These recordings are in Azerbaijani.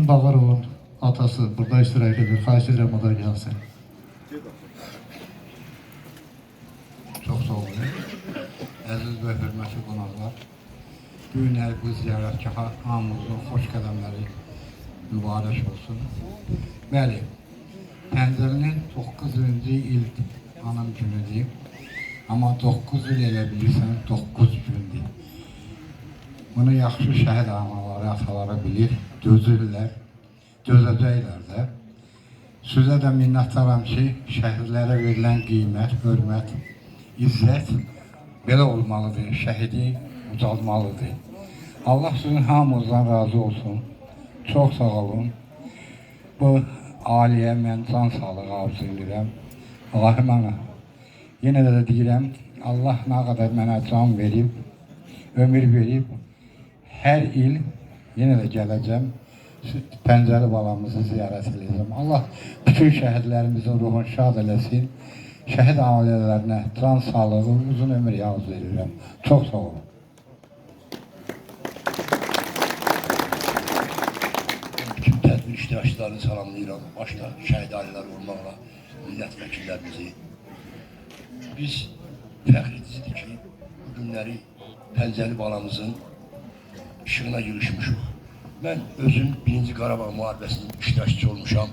Bağırovun atası burada iştirak ediyor. Xahiş edirəm o da gəlsin. Çox sağ olun. Əziz və hörmətli qonaqlar, bu gün bu ziyarətgaha hamımızın xoş qədəmləri mübarək olsun. Bəli, Pəncəlinin 9-cu il anım günüdür. Amma 9 il elə bilirsən, 9 gündür. Bunu yaxşı şəhid analары, ataları bilir, dözürlər, dözəcəklər də. Sizə də minnətdaram ki, şəhidlərə verilən qiymət, hörmət, izzət belə olmalıdır, şəhidi ucalmalıdır. Allah sizin hamınızdan razı olsun, çox sağ olun. Bu aliyə mən can sağlığı arzu edirəm. Allahı mənə, yenə də deyirəm, Allah nə qədər mənə can verib, ömür verib, hər il yenə də gələcəm, Pəncəli balamızı ziyarət edəcəm. Allah bütün şəhidlərimizin ruhunu şad eləsin, şəhid ailələrinə can sağlığı, uzun ömür arzu edirəm. Çox sağ olun. Bütün tədbir iştirakçılarını salamlayıram. Başta şəhid ailələri olmaqla millət vəkillərimizi. Biz fəxr edicidir ki, bu günləri Pəncəli balamızın işığına yığışmışıq. Mən özüm 1-ci Qarabağ müharibəsinin iştirakçısı olmuşam.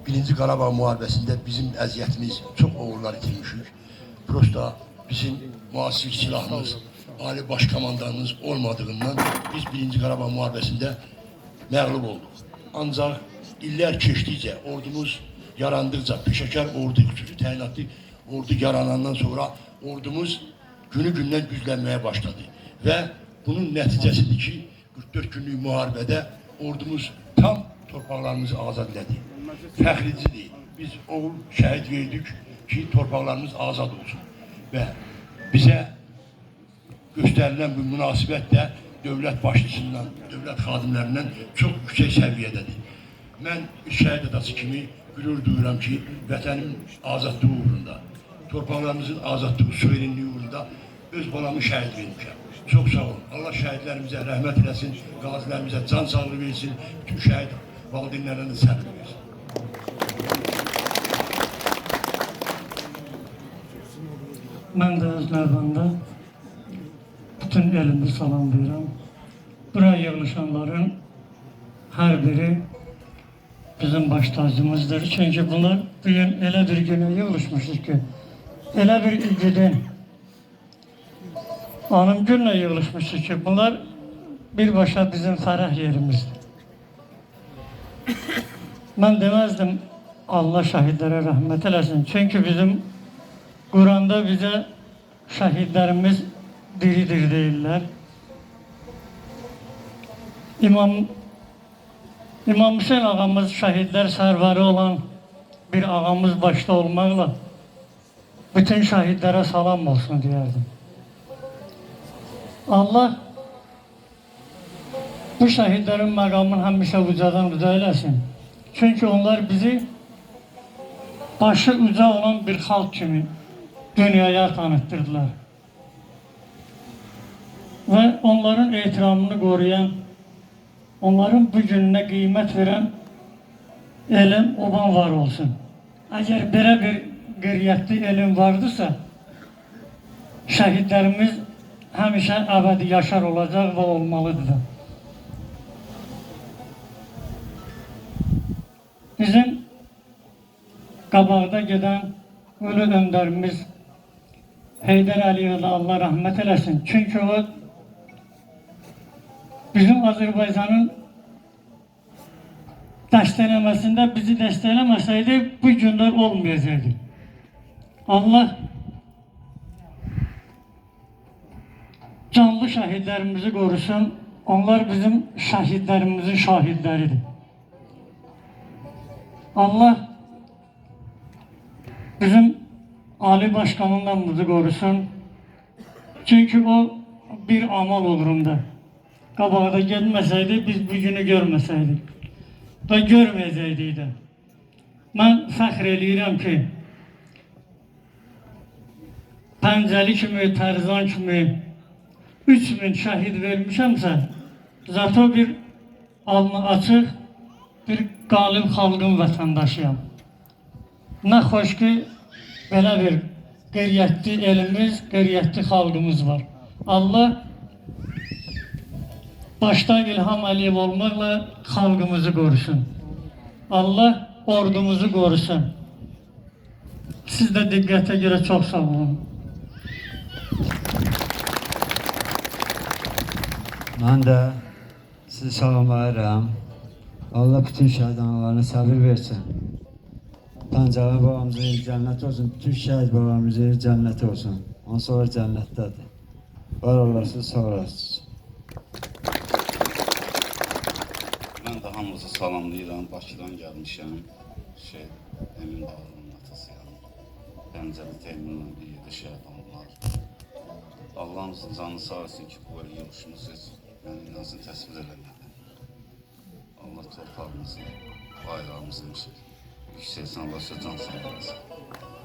1-ci Qarabağ müharibəsində bizim əziyyətimiz, çox oğullar itirmişik. Prosta bizim müasir silahımız, ali başkomandanımız olmadığından biz 1-ci Qarabağ müharibəsində məğlub olduq. Ancaq illər keçdikcə, ordumuz yarandıqca, peşəkar ordu, xüsusi təyinatlı ordu yaranandan sonra ordumuz günü-gündən güclənməyə başladı. Və bunun nəticəsidir ki, 44 günlük müharibədə ordumuz tam torpaqlarımızı azad elədi. Fəxricidir. Biz oğul şəhid verdik ki, torpaqlarımız azad olsun. Və bizə göstərilən bu münasibət də dövlət başçısından, dövlət xadimlərindən çox yüksək səviyyədədir. Mən şəhid adası kimi qürur duyuram ki, vətənin azadlığı uğrunda, torpaqlarımızın azadlığı, suverenliyi uğrunda öz balamı şəhid vermişəm. Çox sağ olun. Allah şəhidlərimizə rəhmət eləsin, qazilərimizə can sağlığı versin, bütün şəhid valideynlərlə də səbir versin. Mən də öz növbəmdə bütün elimi salamlayıram. Buraya yığılışanların hər biri bizim baş tacımızdır. Çünki bunlar bugün elə bir günə yığılışmışız ki, elə bir igidin anım günlə yığılışmışız ki, bunlar birbaşa bizim fərəh yerimizdir. Mən deməzdim Allah şəhidlərə rəhmət eləsin. Çünki bizim Quranda bizə şəhidlərimiz diridir deyirlər. İmam Hüseyin ağamız şəhidlər sərvari olan bir ağamız başda olmaqla bütün şəhidlərə salam olsun deyərdim. Allah bu şəhidlərin məqamını həmişə ucadan uca eləsin. Çünki onlar bizi başı uca olan bir xalq kimi dünyaya tanıtdırdılar. Və onların ehtiramını qoruyan, onların bu gününə qiymət verən elm oban var olsun. Əgər belə bir qeyriyyətli elm vardırsa, şəhidlərimiz həmişə əbədi yaşar olacaq və olmalıdır da. Bizim qabaqda gedən ölü öndərimiz Heydər Əliyevə də Allah rəhmət eləsin. Çünki o bizim Azərbaycanın dəstəkləməsində bizi dəstəkləməsəydi bu günlər olmayacaqdı. Allah canlı şəhidlərimizi qorusun. Onlar bizim şəhidlərimizin şahidləridir. Allah bizim Ali Başkanından bizi qorusun. Çünki o bir amal uğrunda. Qabağda gelməsəydi biz bu günü görməsəydik. Və görməyəcəkdik də. Mən fəxr eləyirəm ki, Pəncəli kimi, Tərzan kimi 3000 şəhid vermişəmsə, zato bir alnı açıq bir qalib xalqın vətəndaşıyam. Nə xoş ki, belə bir qeyriyyətli elimiz, qeyriyyətli xalqımız var. Allah başta İlham Əliyev olmaqla xalqımızı qorusun. Allah ordumuzu qorusun. Siz də diqqətə görə çox sağ olun. Mən də sizi salamlayıram. Allah bütün şəhid analarına səbir versin. Pəncəli babamızın yeri cənnət olsun. Bütün şəhid babamızın yeri cənnət olsun. Ondan sonra cənnətdədir. Var olasınız, sağ olasınız. Mən də hamınızı salamlayıram. Bakıdan gəlmişəm. Emin Dağlı'nın atasıyam. Pəncəli Teymur'la bir yerdə şəhid oldular. Allah'ımızın canı sağ olsun ki, bu böyle yoluşumuz heç yəni inansın təsvir eləmədi. Allah torpağımızı, bayrağımızı yüksək sanlaşa can sağ olasın.